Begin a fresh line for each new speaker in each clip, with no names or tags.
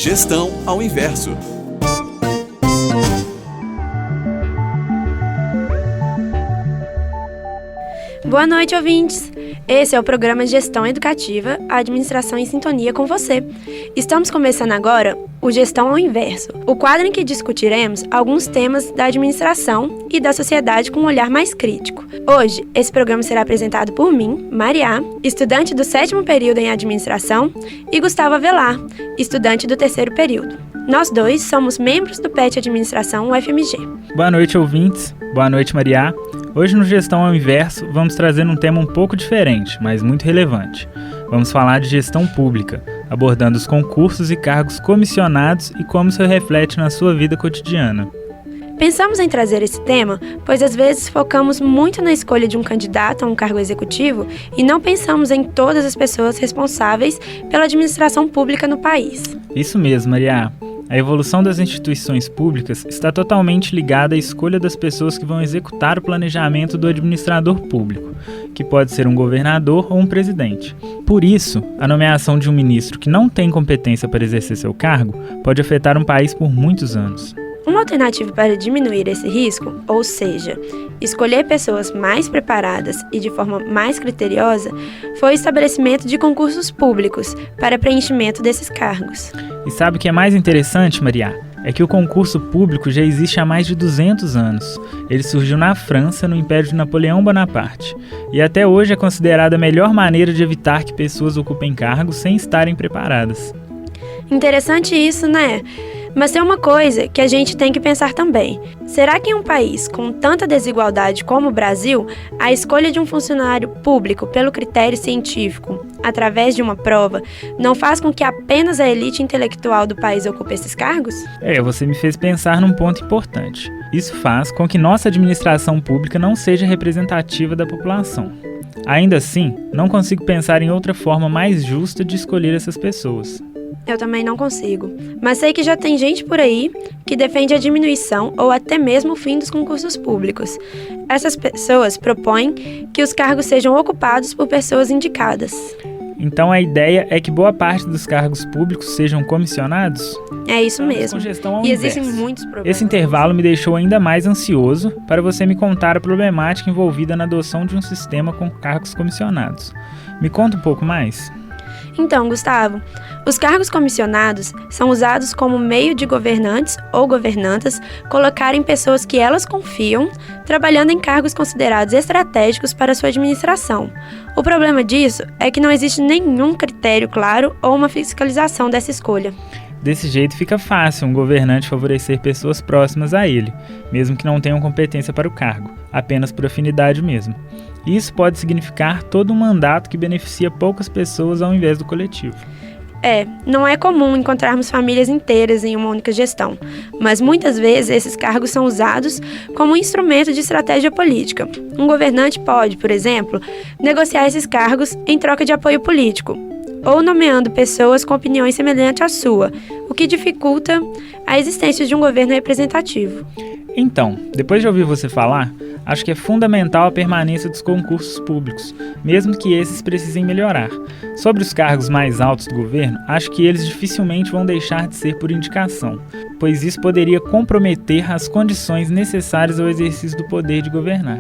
Gestão ao Inverso.
Boa noite, ouvintes! Esse é o programa Gestão Educativa, a administração em sintonia com você. Estamos começando agora o Gestão ao Inverso, o quadro em que discutiremos alguns temas da administração e da sociedade com um olhar mais crítico. Hoje, esse programa será apresentado por mim, Maria, estudante do 7º período em administração, e Gustavo Avelar, estudante do 3º período. Nós dois somos membros do PET Administração UFMG.
Boa noite, ouvintes. Boa noite, Maria. Hoje no Gestão ao Inverso vamos trazer um tema um pouco diferente, mas muito relevante. Vamos falar de gestão pública, abordando os concursos e cargos comissionados e como isso reflete na sua vida cotidiana.
Pensamos em trazer esse tema, pois às vezes focamos muito na escolha de um candidato a um cargo executivo e não pensamos em todas as pessoas responsáveis pela administração pública no país.
Isso mesmo, Maria. A evolução das instituições públicas está totalmente ligada à escolha das pessoas que vão executar o planejamento do administrador público, que pode ser um governador ou um presidente. Por isso, a nomeação de um ministro que não tem competência para exercer seu cargo pode afetar um país por muitos anos.
Uma alternativa para diminuir esse risco, ou seja, escolher pessoas mais preparadas e de forma mais criteriosa, foi o estabelecimento de concursos públicos para preenchimento desses cargos.
E sabe o que é mais interessante, Maria? É que o concurso público já existe há mais de 200 anos. Ele surgiu na França, no Império de Napoleão Bonaparte, e até hoje é considerada a melhor maneira de evitar que pessoas ocupem cargos sem estarem preparadas.
Interessante isso, né? Mas tem uma coisa que a gente tem que pensar também. Será que em um país com tanta desigualdade como o Brasil, a escolha de um funcionário público pelo critério científico, através de uma prova, não faz com que apenas a elite intelectual do país ocupe esses cargos?
Você me fez pensar num ponto importante. Isso faz com que nossa administração pública não seja representativa da população. Ainda assim, não consigo pensar em outra forma mais justa de escolher essas pessoas.
Eu também não consigo, mas sei que já tem gente por aí que defende a diminuição ou até mesmo o fim dos concursos públicos. Essas pessoas propõem que os cargos sejam ocupados por pessoas indicadas.
Então a ideia é que boa parte dos cargos públicos sejam comissionados?
É isso mesmo.
Com gestão ao
E
inverso.
existem muitos problemas.
Esse intervalo me deixou ainda mais ansioso para você me contar a problemática envolvida na adoção de um sistema com cargos comissionados. Me conta um pouco mais?
Então, Gustavo, os cargos comissionados são usados como meio de governantes ou governantas colocarem pessoas que elas confiam trabalhando em cargos considerados estratégicos para sua administração. O problema disso é que não existe nenhum critério claro ou uma fiscalização dessa escolha.
Desse jeito fica fácil um governante favorecer pessoas próximas a ele, mesmo que não tenham competência para o cargo, apenas por afinidade mesmo. Isso pode significar todo um mandato que beneficia poucas pessoas ao invés do coletivo.
Não é comum encontrarmos famílias inteiras em uma única gestão, mas muitas vezes esses cargos são usados como um instrumento de estratégia política. Um governante pode, por exemplo, negociar esses cargos em troca de apoio político, ou nomeando pessoas com opiniões semelhantes à sua, o que dificulta a existência de um governo representativo.
Então, depois de ouvir você falar, acho que é fundamental a permanência dos concursos públicos, mesmo que esses precisem melhorar. Sobre os cargos mais altos do governo, acho que eles dificilmente vão deixar de ser por indicação, pois isso poderia comprometer as condições necessárias ao exercício do poder de governar.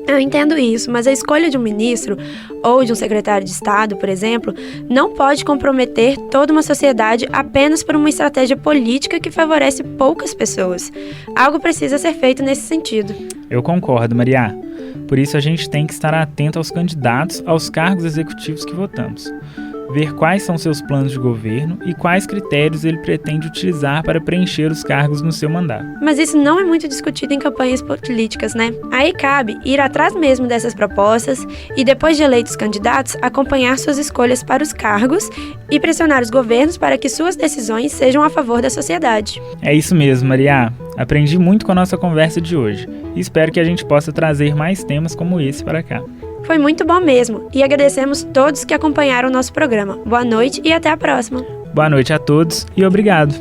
Eu entendo isso, mas a escolha de um ministro ou de um secretário de Estado, por exemplo, não pode comprometer toda uma sociedade apenas por uma estratégia política que favorece poucas pessoas. Algo precisa ser feito nesse sentido.
Eu concordo, Maria. Por isso a gente tem que estar atento aos candidatos aos cargos executivos que votamos. Ver quais são seus planos de governo e quais critérios ele pretende utilizar para preencher os cargos no seu mandato.
Mas isso não é muito discutido em campanhas políticas, né? Aí cabe ir atrás mesmo dessas propostas e, depois de eleitos candidatos, acompanhar suas escolhas para os cargos e pressionar os governos para que suas decisões sejam a favor da sociedade.
É isso mesmo, Maria. Aprendi muito com a nossa conversa de hoje e espero que a gente possa trazer mais temas como esse para cá.
Foi muito bom mesmo e agradecemos todos que acompanharam o nosso programa. Boa noite e até a próxima.
Boa noite a todos e obrigado.